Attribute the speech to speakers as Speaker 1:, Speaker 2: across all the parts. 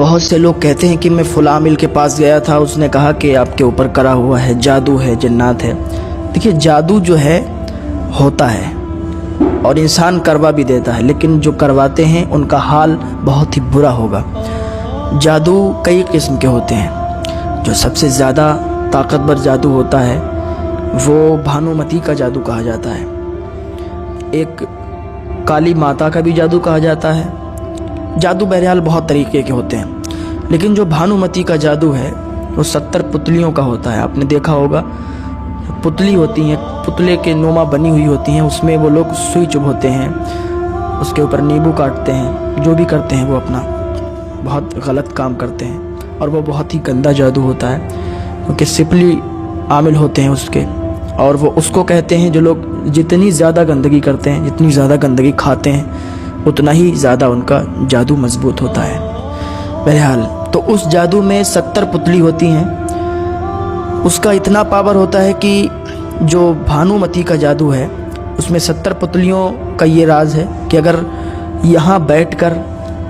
Speaker 1: بہت سے لوگ کہتے ہیں کہ میں فلاں عامل کے پاس گیا تھا، اس نے کہا کہ آپ کے اوپر کرا ہوا ہے، جادو ہے، جنات ہے۔ دیکھیے جادو جو ہے ہوتا ہے اور انسان کروا بھی دیتا ہے، لیکن جو کرواتے ہیں ان کا حال بہت ہی برا ہوگا۔ جادو کئی قسم کے ہوتے ہیں۔ جو سب سے زیادہ طاقتور جادو ہوتا ہے وہ بھانومتی کا جادو کہا جاتا ہے۔ ایک کالی ماتا کا بھی جادو کہا جاتا ہے۔ جادو بہرحال بہت طریقے کے ہوتے ہیں، لیکن جو بھانومتی کا جادو ہے وہ 70 پتلیوں کا ہوتا ہے۔ آپ نے دیکھا ہوگا پتلی ہوتی ہیں، پتلے کے نما بنی ہوئی ہوتی ہیں، اس میں وہ لوگ سوئی چبھوتے ہیں، اس کے اوپر نیبو کاٹتے ہیں، جو بھی کرتے ہیں وہ اپنا بہت غلط کام کرتے ہیں، اور وہ بہت ہی گندا جادو ہوتا ہے، کیونکہ سپلی عامل ہوتے ہیں اس کے، اور وہ اس کو کہتے ہیں جو لوگ جتنی زیادہ گندگی کرتے ہیں، جتنی زیادہ گندگی کھاتے ہیں، اتنا ہی زیادہ ان کا جادو مضبوط ہوتا ہے۔ بہرحال تو اس جادو میں 70 پتلی ہوتی ہیں۔ اس کا اتنا پاور ہوتا ہے کہ جو بھانومتی کا جادو ہے اس میں 70 پتلیوں کا یہ راز ہے کہ اگر یہاں بیٹھ کر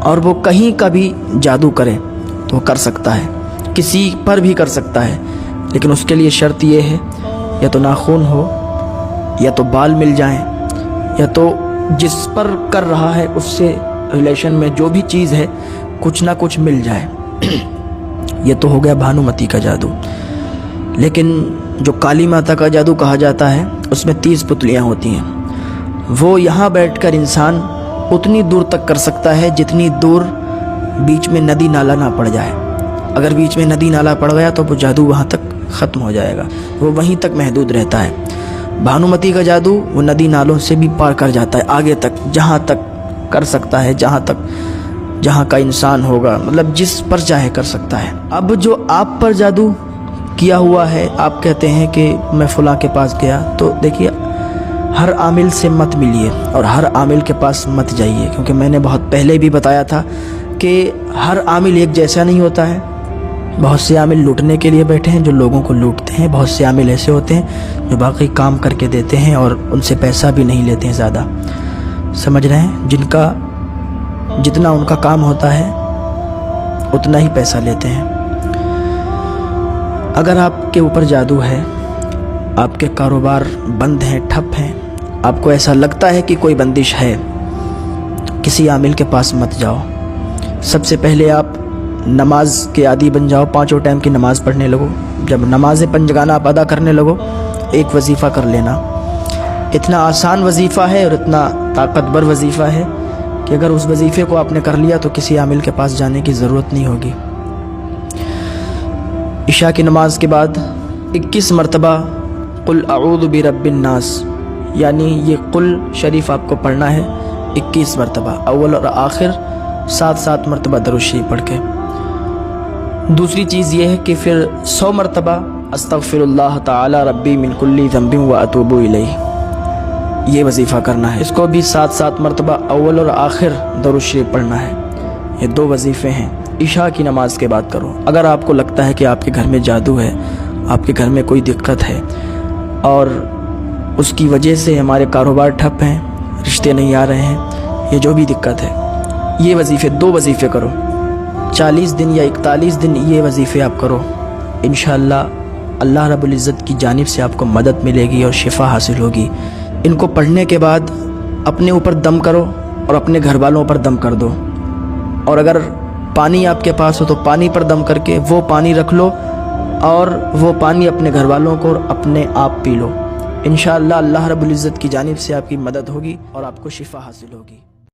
Speaker 1: اور وہ کہیں کا بھی جادو کرے تو وہ کر سکتا ہے، کسی پر بھی کر سکتا ہے، لیکن اس کے لیے شرط یہ ہے یا تو ناخن ہو، یا تو بال مل جائیں، یا تو جس پر کر رہا ہے اس سے ریلیشن میں جو بھی چیز ہے کچھ نہ کچھ مل جائے۔ یہ تو ہو گیا بھانومتی کا جادو۔ لیکن جو کالی ماتا کا جادو کہا جاتا ہے اس میں 30 پتلیاں ہوتی ہیں۔ وہ یہاں بیٹھ کر انسان اتنی دور تک کر سکتا ہے جتنی دور بیچ میں ندی نالا نہ پڑ جائے۔ اگر بیچ میں ندی نالا پڑ گیا تو وہ جادو وہاں تک ختم ہو جائے گا، وہ وہیں تک محدود رہتا ہے۔ بھانومتی کا جادو وہ ندی نالوں سے بھی پار کر جاتا ہے آگے تک، جہاں تک کر سکتا ہے، جہاں کا انسان ہوگا، مطلب جس پر چاہے کر سکتا ہے۔ اب جو آپ پر جادو کیا ہوا ہے، آپ کہتے ہیں کہ میں فلاں کے پاس گیا، تو دیکھیے ہر عامل سے مت ملیے اور ہر عامل کے پاس مت جائیے، کیونکہ میں نے بہت پہلے بھی بتایا تھا کہ ہر عامل ایک جیسا نہیں ہوتا ہے۔ بہت سے عامل لوٹنے کے لیے بیٹھے ہیں جو لوگوں کو لوٹتے ہیں، بہت سے عامل ایسے ہوتے ہیں جو باقی کام کر کے دیتے ہیں اور ان سے پیسہ بھی نہیں لیتے ہیں زیادہ، سمجھ رہے ہیں، جتنا ان کا کام ہوتا ہے اتنا ہی پیسہ لیتے ہیں۔ اگر آپ کے اوپر جادو ہے، آپ کے کاروبار بند ہیں، ٹھپ ہیں، آپ کو ایسا لگتا ہے کہ کوئی بندش ہے، تو کسی عامل کے پاس مت جاؤ۔ سب سے پہلے آپ نماز کے عادی بن جاؤ، 5 ٹائم کی نماز پڑھنے لگو۔ جب نماز پنجگانہ آپ ادا کرنے لگو، ایک وظیفہ کر لینا۔ اتنا آسان وظیفہ ہے اور اتنا طاقتور وظیفہ ہے کہ اگر اس وظیفے کو آپ نے کر لیا تو کسی عامل کے پاس جانے کی ضرورت نہیں ہوگی۔ عشاء کی نماز کے بعد 21 مرتبہ قل اعوذ برب الناس، یعنی یہ قل شریف آپ کو پڑھنا ہے 21 مرتبہ، اول اور آخر 7 مرتبہ درود شریف پڑھ کے۔ دوسری چیز یہ ہے کہ پھر 100 مرتبہ استغفر اللہ تعالی ربی من کل ذنب واتوب الیہ، یہ وظیفہ کرنا ہے۔ اس کو بھی 7 مرتبہ اول اور آخر درود شریف پڑھنا ہے۔ یہ 2 وظیفے ہیں، عشاء کی نماز کے بعد کرو۔ اگر آپ کو لگتا ہے کہ آپ کے گھر میں جادو ہے، آپ کے گھر میں کوئی دقت ہے اور اس کی وجہ سے ہمارے کاروبار ٹھپ ہیں، رشتے نہیں آ رہے ہیں، یہ جو بھی دقت ہے، یہ وظیفے 2 وظیفے کرو، 40 دن یا 41 دن یہ وظیفے آپ کرو۔ انشاءاللہ اللہ رب العزت کی جانب سے آپ کو مدد ملے گی اور شفا حاصل ہوگی۔ ان کو پڑھنے کے بعد اپنے اوپر دم کرو اور اپنے گھر والوں پر دم کر دو، اور اگر پانی آپ کے پاس ہو تو پانی پر دم کر کے وہ پانی رکھ لو اور وہ پانی اپنے گھر والوں کو اور اپنے آپ پی لو۔ انشاءاللہ اللہ رب العزت کی جانب سے آپ کی مدد ہوگی اور آپ کو شفا حاصل ہوگی۔